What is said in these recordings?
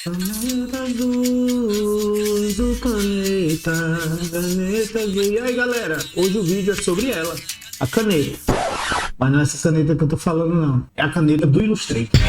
Caneta azul, caneta azul. E aí, galera, hoje o vídeo é sobre ela, a caneta. Mas não é essa caneta que eu tô falando, não. É a caneta do Illustrator.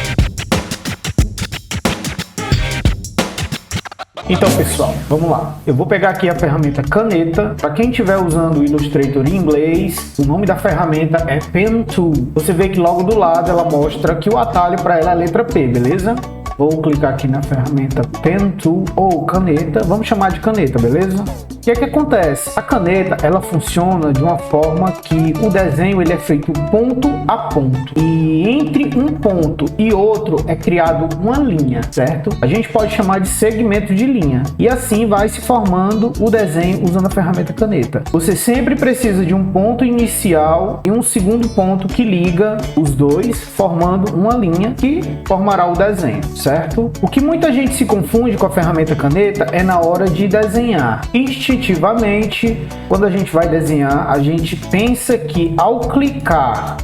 Então, pessoal, vamos lá. Eu vou pegar aqui a ferramenta caneta. Para quem estiver usando o Illustrator em inglês, o nome da ferramenta é Pen Tool. Você vê que logo do lado ela mostra que o atalho para ela é a letra P, beleza? Vou clicar aqui na ferramenta Pen Tool ou caneta. Vamos chamar de caneta, beleza? O que é que acontece? A caneta, ela funciona de uma forma que o desenho ele é feito ponto a ponto. E entre um ponto e outro é criado uma linha, certo? A gente pode chamar de segmento de linha. E assim vai se formando o desenho usando a ferramenta caneta. Você sempre precisa de um ponto inicial e um segundo ponto que liga os dois, formando uma linha que formará o desenho, certo? O que muita gente se confunde com a ferramenta caneta é na hora de desenhar. Instintivamente, quando a gente vai desenhar, a gente pensa que ao clicar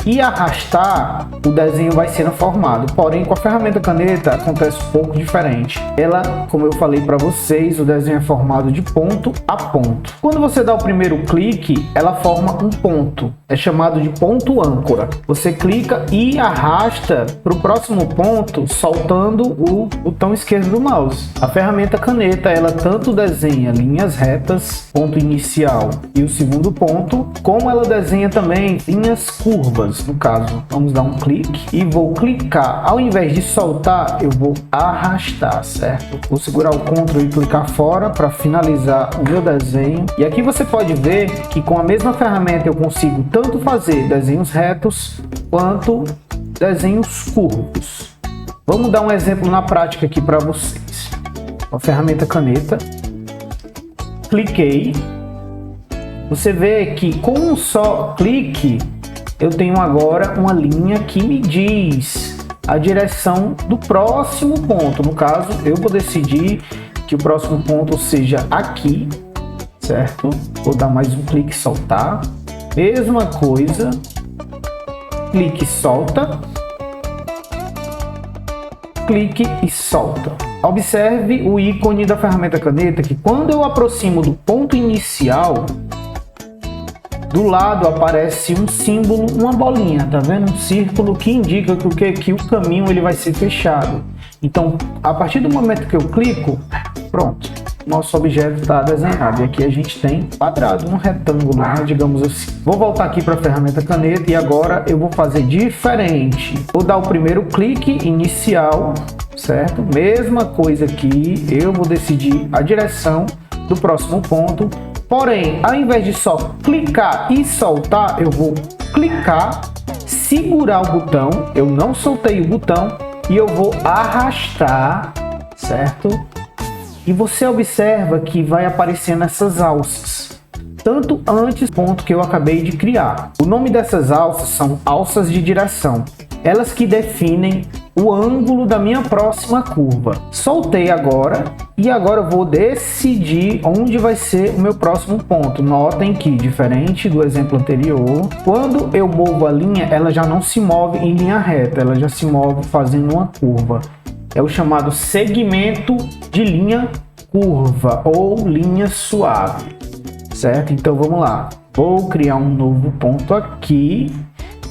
e arrastar, o desenho vai sendo formado. Porém, com a ferramenta caneta acontece um pouco diferente. Ela, como eu falei para vocês, o desenho é formado de ponto a ponto. Quando você dá o primeiro clique, ela forma um ponto. É chamado de ponto âncora. Você clica e arrasta para o próximo ponto, soltando o botão esquerdo do mouse. A ferramenta caneta, ela tanto desenha linhas retas, ponto inicial e o segundo ponto, como ela desenha também linhas curvas. No caso, vamos dar um clique e vou clicar. Ao invés de soltar, eu vou arrastar, certo? Vou segurar o Ctrl e clicar fora para finalizar o meu desenho. E aqui você pode ver que com a mesma ferramenta eu consigo tanto fazer desenhos retos quanto desenhos curvos. Vamos dar um exemplo na prática aqui para vocês. A ferramenta caneta. Cliquei. Você vê que com um só clique eu tenho agora uma linha que me diz a direção do próximo ponto. No caso, eu vou decidir que o próximo ponto seja aqui, certo? Vou dar mais um clique e soltar. Mesma coisa, clique e solta. Clique e solta. Observe o ícone da ferramenta caneta que quando eu aproximo do ponto inicial, do lado aparece um símbolo, uma bolinha, tá vendo? Um círculo que indica que o caminho ele vai ser fechado. Então, a partir do momento que eu clico, pronto, nosso objeto está desenhado. E aqui a gente tem quadrado, um retângulo, né? Digamos assim. Vou voltar aqui para a ferramenta caneta e agora eu vou fazer diferente. Vou dar o primeiro clique inicial, certo? Mesma coisa aqui, eu vou decidir a direção do próximo ponto. Porém, ao invés de só clicar e soltar, eu vou clicar, segurar o botão, eu não soltei o botão e eu vou arrastar, certo? E você observa que vai aparecendo essas alças, tanto antes do ponto que eu acabei de criar. O nome dessas alças são alças de direção, elas que definem o ângulo da minha próxima curva. Soltei agora e agora eu vou decidir onde vai ser o meu próximo ponto. Notem que, diferente do exemplo anterior, quando eu movo a linha, ela já não se move em linha reta, ela já se move fazendo uma curva. É o chamado segmento de linha curva ou linha suave, certo? Então vamos lá. Vou criar um novo ponto aqui.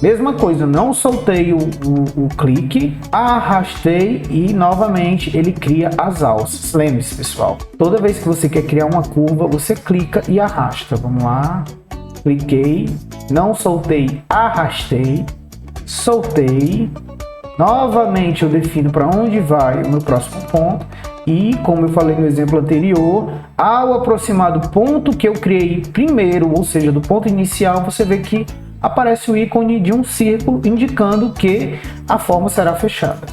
Mesma coisa, não soltei o clique, arrastei e novamente ele cria as alças. Lembre-se, pessoal, toda vez que você quer criar uma curva, você clica e arrasta. Vamos lá, cliquei, não soltei, arrastei, soltei. Novamente eu defino para onde vai o meu próximo ponto. E como eu falei no exemplo anterior, ao aproximar do ponto que eu criei primeiro, ou seja, do ponto inicial, você vê que aparece o ícone de um círculo indicando que a forma será fechada.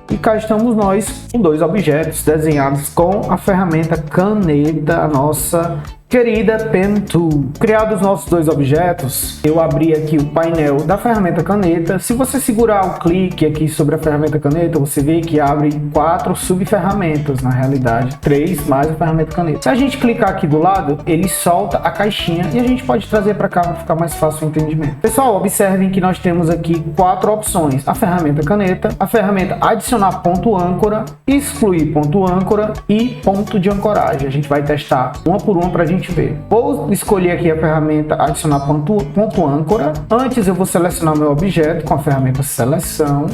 E cá estamos nós com dois objetos desenhados com a ferramenta caneta, a nossa Querida Pen Tool. Criados os nossos dois objetos, eu abri aqui o painel da ferramenta caneta. Se você segurar o clique aqui sobre a ferramenta caneta, você vê que abre 4 subferramentas, na realidade 3 mais a ferramenta caneta. Se a gente clicar aqui do lado, ele solta a caixinha e a gente pode trazer para cá para ficar mais fácil o entendimento. Pessoal, observem que nós temos aqui 4 opções: a ferramenta caneta, a ferramenta adicionar ponto âncora, excluir ponto âncora e ponto de ancoragem. A gente vai testar uma por uma para a gente ver. Vou escolher aqui a ferramenta adicionar ponto âncora. Antes eu vou selecionar meu objeto com a ferramenta seleção.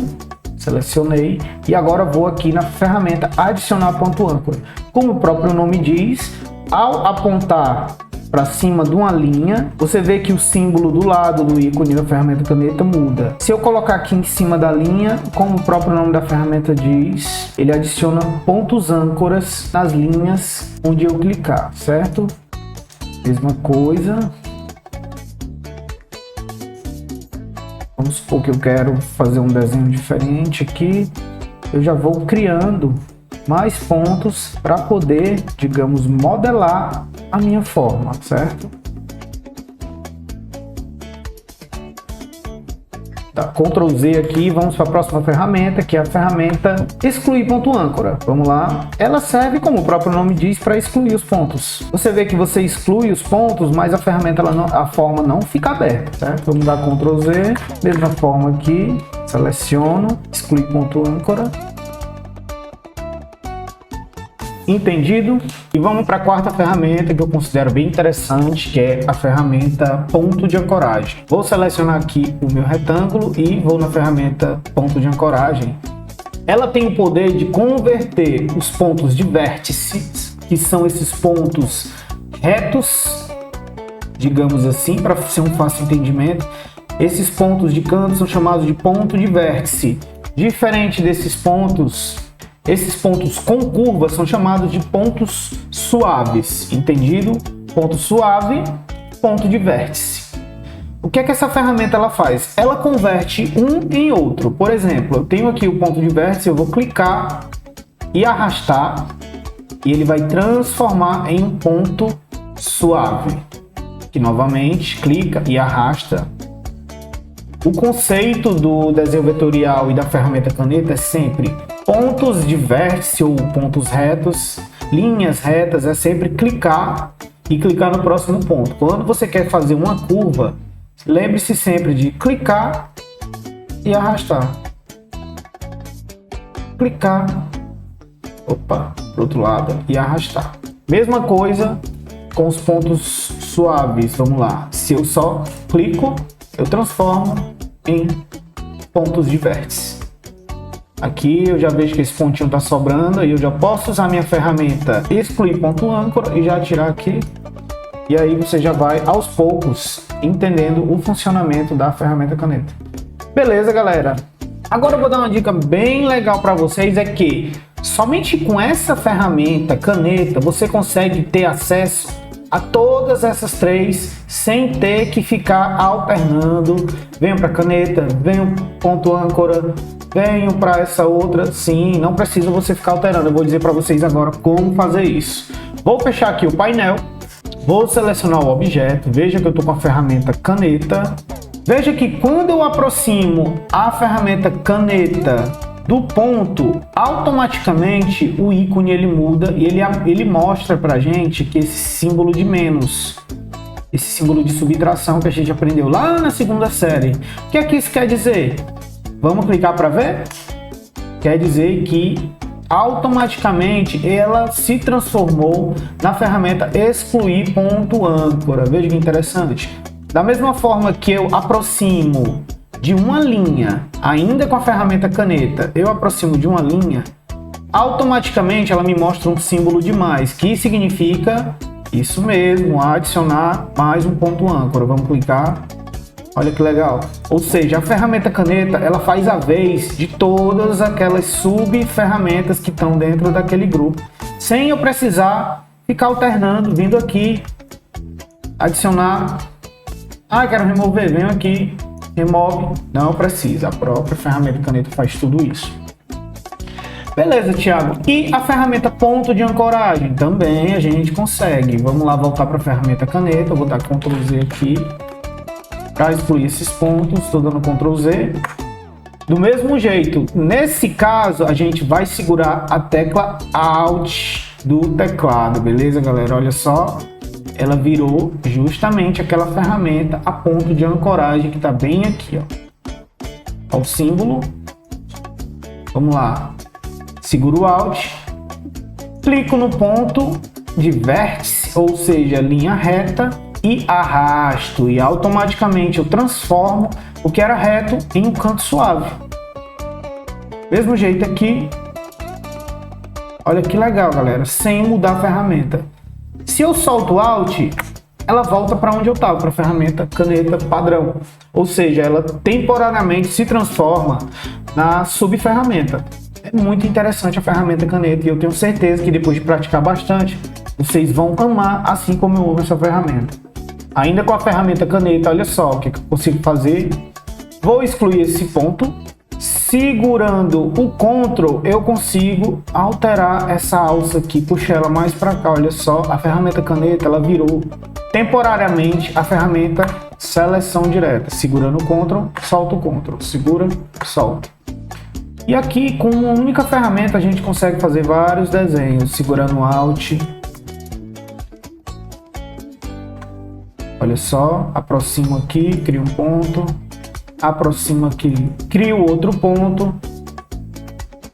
Selecionei e agora vou aqui na ferramenta adicionar ponto âncora. Como o próprio nome diz, ao apontar para cima de uma linha, você vê que o símbolo do lado do ícone da ferramenta caneta muda. Se eu colocar aqui em cima da linha, como o próprio nome da ferramenta diz, ele adiciona pontos âncoras nas linhas onde eu clicar, certo? Mesma coisa. Vamos supor que eu quero fazer um desenho diferente aqui. Eu já vou criando mais pontos para poder, digamos, modelar a minha forma, certo? Tá, Ctrl Z aqui, vamos para a próxima ferramenta, que é a ferramenta excluir ponto âncora. Vamos lá. Ela serve, como o próprio nome diz, para excluir os pontos. Você vê que você exclui os pontos, mas a ferramenta, a forma não fica aberta, certo? Vamos dar Ctrl Z, mesma forma aqui, seleciono, excluir ponto âncora. Entendido? E vamos para a quarta ferramenta que eu considero bem interessante, que é a ferramenta ponto de ancoragem. Vou selecionar aqui o meu retângulo e vou na ferramenta ponto de ancoragem. Ela tem o poder de converter os pontos de vértices, que são esses pontos retos, digamos assim, para ser um fácil entendimento. Esses pontos de canto são chamados de ponto de vértice. Diferente desses pontos, esses pontos com curvas são chamados de pontos suaves, entendido? Ponto suave, ponto de vértice. O que é que essa ferramenta ela faz? Ela converte um em outro. Por exemplo, eu tenho aqui o ponto de vértice, eu vou clicar e arrastar e ele vai transformar em um ponto suave. Que novamente clica e arrasta. O conceito do desenho vetorial e da ferramenta caneta é sempre pontos de vértice ou pontos retos, linhas retas, é sempre clicar e clicar no próximo ponto. Quando você quer fazer uma curva, lembre-se sempre de clicar e arrastar. Clicar, para o outro lado e arrastar. Mesma coisa com os pontos suaves, vamos lá. Se eu só clico, eu transformo em pontos de vértice. Aqui eu já vejo que esse pontinho está sobrando e eu já posso usar minha ferramenta excluir ponto âncora e já tirar aqui. E aí você já vai aos poucos entendendo o funcionamento da ferramenta caneta. Beleza, galera? Agora eu vou dar uma dica bem legal para vocês, é que somente com essa ferramenta caneta você consegue ter acesso a todas essas 3 sem ter que ficar alternando. Venho para caneta, venho ponto âncora, venho para essa outra. Sim, não precisa você ficar alterando. Eu vou dizer para vocês agora como fazer isso. Vou fechar aqui o painel, vou selecionar o objeto. Veja que eu estou com a ferramenta caneta. Veja que quando eu aproximo a ferramenta caneta do ponto, automaticamente o ícone ele muda e ele mostra pra gente que esse símbolo de menos, esse símbolo de subtração que a gente aprendeu lá na segunda série. O que é que isso quer dizer? Vamos clicar para ver? Quer dizer que automaticamente ela se transformou na ferramenta excluir ponto âncora. Veja que interessante. Da mesma forma que eu aproximo de uma linha, ainda com a ferramenta caneta, eu aproximo de uma linha, automaticamente ela me mostra um símbolo de mais, que significa isso mesmo, adicionar mais um ponto âncora. Vamos clicar, olha que legal. Ou seja, a ferramenta caneta ela faz a vez de todas aquelas sub-ferramentas que estão dentro daquele grupo, sem eu precisar ficar alternando, vindo aqui, adicionar, quero remover, venho aqui, remove, não precisa, a própria ferramenta caneta faz tudo isso. Beleza, Thiago. E a ferramenta ponto de ancoragem? Também a gente consegue. Vamos lá voltar para a ferramenta caneta. Eu vou dar Ctrl Z aqui para excluir esses pontos. Estou dando Ctrl Z. Do mesmo jeito, nesse caso, a gente vai segurar a tecla Alt do teclado, beleza, galera? Olha só, ela virou justamente aquela ferramenta a ponto de ancoragem que está bem aqui, ó. O símbolo. Vamos lá. Seguro o Alt, clico no ponto de vértice, ou seja, linha reta, e arrasto, e automaticamente eu transformo o que era reto em um canto suave. Mesmo jeito aqui. Olha que legal, galera, sem mudar a ferramenta. Se eu solto o Alt, ela volta para onde eu estava, para a ferramenta caneta padrão. Ou seja, ela temporariamente se transforma na subferramenta. É muito interessante a ferramenta caneta e eu tenho certeza que depois de praticar bastante, vocês vão amar assim como eu amo essa ferramenta. Ainda com a ferramenta caneta, olha só o que eu consigo fazer. Vou excluir esse ponto. Segurando o Ctrl, eu consigo alterar essa alça aqui, puxar ela mais para cá. Olha só, a ferramenta caneta, ela virou temporariamente a ferramenta seleção direta. Segurando o Ctrl, solta o Ctrl. Segura, solta. E aqui, com uma única ferramenta, a gente consegue fazer vários desenhos, segurando o Alt. Olha só, aproximo aqui, crio um ponto. Aproximo aqui, crio outro ponto.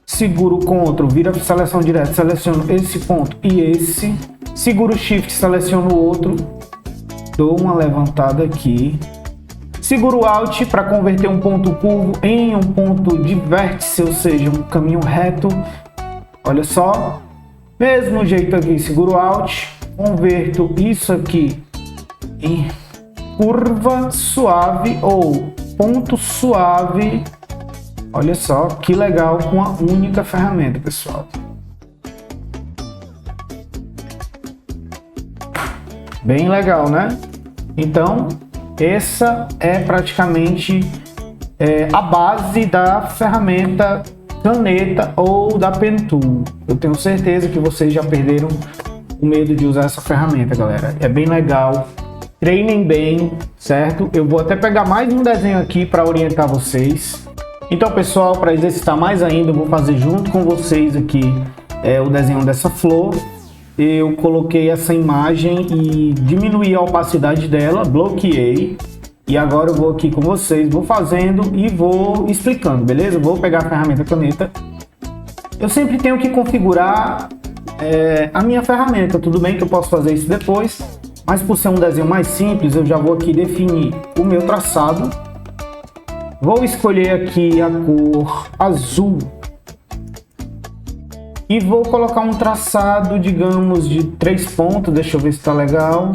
Seguro o Ctrl, vira seleção direta, seleciono esse ponto e esse. Seguro o Shift, seleciono o outro. Dou uma levantada aqui. Seguro o Alt para converter um ponto curvo em um ponto de vértice, ou seja, um caminho reto. Olha só. Mesmo jeito aqui, seguro o Alt, converto isso aqui em curva suave ou ponto suave. Olha só que legal com a única ferramenta, pessoal. Bem legal, né? Então, essa é praticamente a base da ferramenta caneta ou da Pen Tool. Eu tenho certeza que vocês já perderam o medo de usar essa ferramenta, galera. É bem legal. Treinem bem, certo? Eu vou até pegar mais um desenho aqui para orientar vocês. Então, pessoal, para exercitar mais ainda, eu vou fazer junto com vocês aqui o desenho dessa flor. Eu coloquei essa imagem e diminuí a opacidade dela, bloqueei. E agora eu vou aqui com vocês, vou fazendo e vou explicando, beleza? Vou pegar a ferramenta caneta. Eu sempre tenho que configurar a minha ferramenta. Tudo bem que eu posso fazer isso depois, mas por ser um desenho mais simples, eu já vou aqui definir o meu traçado. Vou escolher aqui a cor azul. E vou colocar um traçado, digamos, de 3 pontos. Deixa eu ver se tá legal.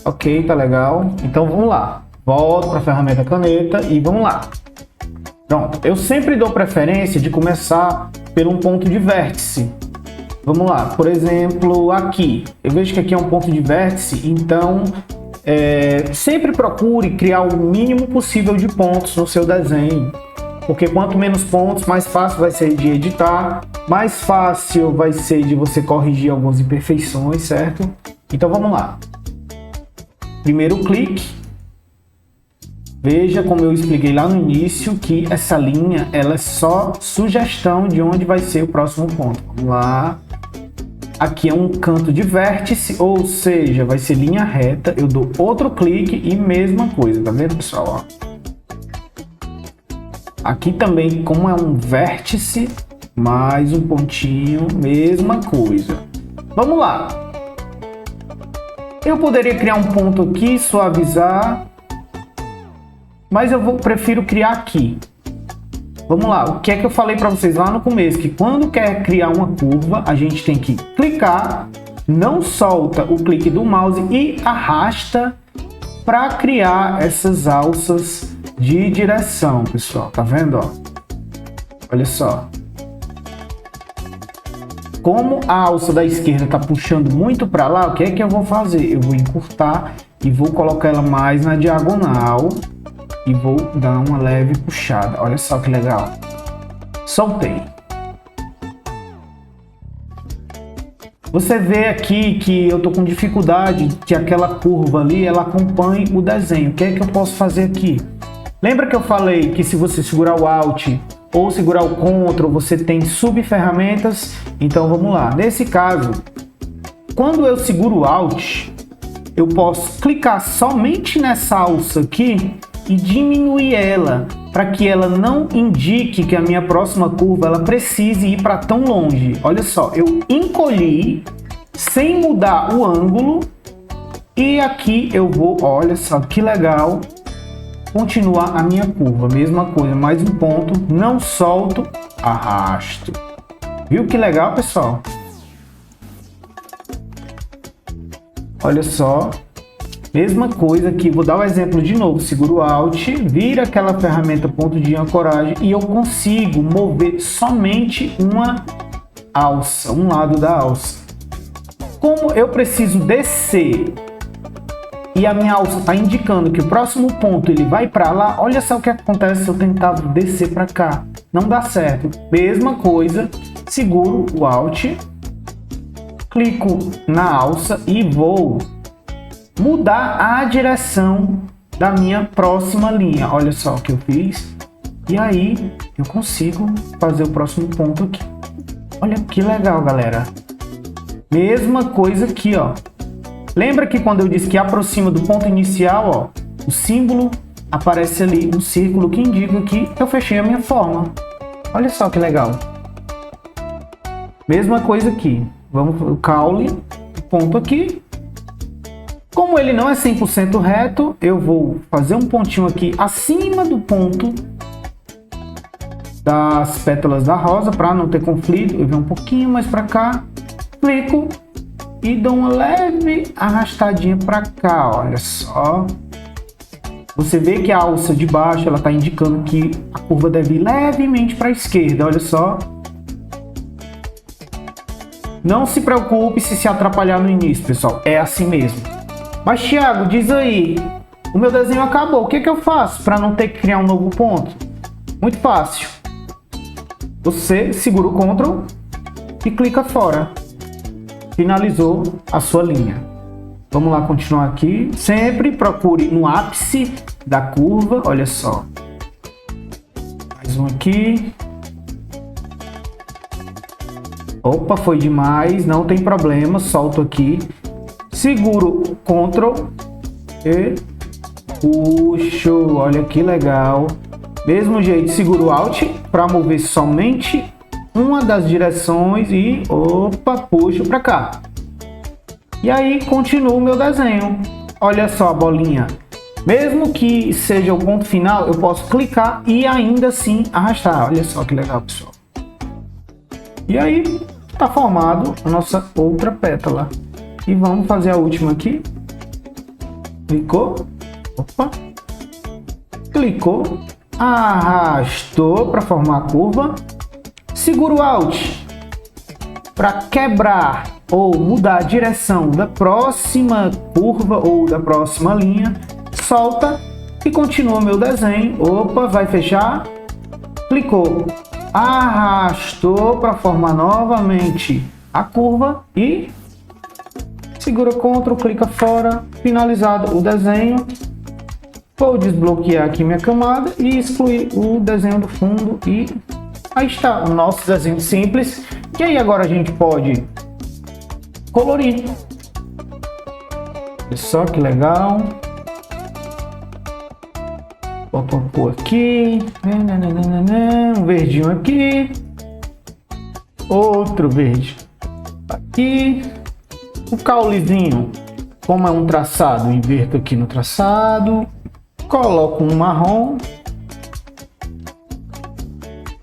Ok, tá legal. Então vamos lá. Volto para a ferramenta caneta e vamos lá. Pronto. Eu sempre dou preferência de começar por um ponto de vértice. Vamos lá, por exemplo, aqui. Eu vejo que aqui é um ponto de vértice, então sempre procure criar o mínimo possível de pontos no seu desenho. Porque quanto menos pontos, mais fácil vai ser de editar, mais fácil vai ser de você corrigir algumas imperfeições, certo? Então vamos lá. Primeiro clique. Veja como eu expliquei lá no início que essa linha ela é só sugestão de onde vai ser o próximo ponto. Vamos lá. Aqui é um canto de vértice, ou seja, vai ser linha reta. Eu dou outro clique e mesma coisa, tá vendo, pessoal? Ó. Aqui também, como é um vértice, mais um pontinho, mesma coisa. Vamos lá. Eu poderia criar um ponto aqui, suavizar, mas prefiro criar aqui. Vamos lá, o que é que eu falei para vocês lá no começo? Que quando quer criar uma curva, a gente tem que clicar, não solta o clique do mouse e arrasta para criar essas alças de direção, pessoal. Tá vendo? Ó? Olha só. Como a alça da esquerda está puxando muito para lá, o que é que eu vou fazer? Eu vou encurtar e vou colocar ela mais na diagonal. E vou dar uma leve puxada. Olha só que legal. Soltei. Você vê aqui que eu tô com dificuldade que aquela curva ali, ela acompanhe o desenho. O que é que eu posso fazer aqui? Lembra que eu falei que se você segurar o Alt ou segurar o Ctrl, você tem subferramentas? Então vamos lá. Nesse caso, quando eu seguro o Alt, eu posso clicar somente nessa alça aqui e diminuir ela, para que ela não indique que a minha próxima curva ela precise ir para tão longe. Olha só, eu encolhi sem mudar o ângulo e aqui eu vou, olha só que legal, continuar a minha curva. Mesma coisa, mais um ponto, não solto, arrasto. Viu que legal, pessoal? Olha só. Mesma coisa aqui, vou dar o exemplo de novo, seguro o Alt, vira aquela ferramenta ponto de ancoragem e eu consigo mover somente uma alça, um lado da alça. Como eu preciso descer e a minha alça está indicando que o próximo ponto ele vai para lá, olha só o que acontece se eu tentar descer para cá, não dá certo. Mesma coisa, seguro o Alt, clico na alça e vou mudar a direção da minha próxima linha. Olha só o que eu fiz. E aí eu consigo fazer o próximo ponto aqui. Olha que legal, galera. Mesma coisa aqui, ó. Lembra que quando eu disse que aproxima do ponto inicial, ó, o símbolo aparece ali, um círculo que indica que eu fechei a minha forma. Olha só que legal. Mesma coisa aqui. Vamos para o caule, ponto aqui. Como ele não é 100% reto, eu vou fazer um pontinho aqui acima do ponto das pétalas da rosa para não ter conflito. Eu venho um pouquinho mais para cá, clico e dou uma leve arrastadinha para cá. Olha só. Você vê que a alça de baixo ela está indicando que a curva deve ir levemente para a esquerda. Olha só. Não se preocupe se atrapalhar no início, pessoal. É assim mesmo. Mas, Thiago, diz aí, o meu desenho acabou, o que eu faço para não ter que criar um novo ponto? Muito fácil. Você segura o Ctrl e clica fora. Finalizou a sua linha. Vamos lá continuar aqui. Sempre procure no ápice da curva, olha só. Mais um aqui. Opa, foi demais, não tem problema, solto aqui. Seguro o Ctrl e puxo, olha que legal. Mesmo jeito, seguro o Alt para mover somente uma das direções e opa, puxo para cá. E aí continuo o meu desenho. Olha só a bolinha. Mesmo que seja o ponto final, eu posso clicar e ainda assim arrastar. Olha só que legal, pessoal. E aí está formado a nossa outra pétala. E vamos fazer a última aqui. Clicou. Opa. Clicou. Arrastou para formar a curva. Segura o Alt para quebrar ou mudar a direção da próxima curva ou da próxima linha. Solta e continua meu desenho. Opa, vai fechar. Clicou. Arrastou para formar novamente a curva e segura Ctrl, clica fora, finalizado o desenho. Vou desbloquear aqui minha camada e excluir o desenho do fundo e aí está o nosso desenho simples. E aí agora a gente pode colorir. Olha só que legal. Bota uma cor aqui, um verdinho aqui, outro verde aqui. O caulezinho, como é um traçado, inverto aqui no traçado, coloco um marrom,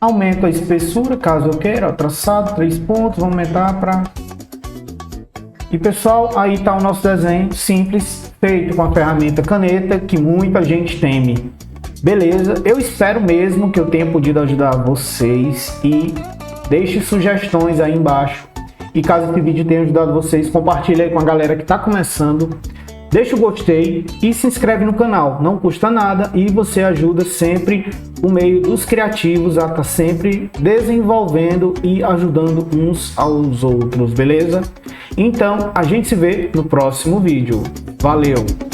aumento a espessura caso eu queira, ó, traçado, 3 pontos, vou aumentar para... E pessoal, aí está o nosso desenho simples, feito com a ferramenta caneta, que muita gente teme. Beleza, eu espero mesmo que eu tenha podido ajudar vocês e deixe sugestões aí embaixo. E caso esse vídeo tenha ajudado vocês, compartilhe aí com a galera que está começando. deixa o gostei e se inscreve no canal, não custa nada e você ajuda sempre o meio dos criativos a estar sempre desenvolvendo e ajudando uns aos outros, beleza? Então a gente se vê no próximo vídeo. Valeu!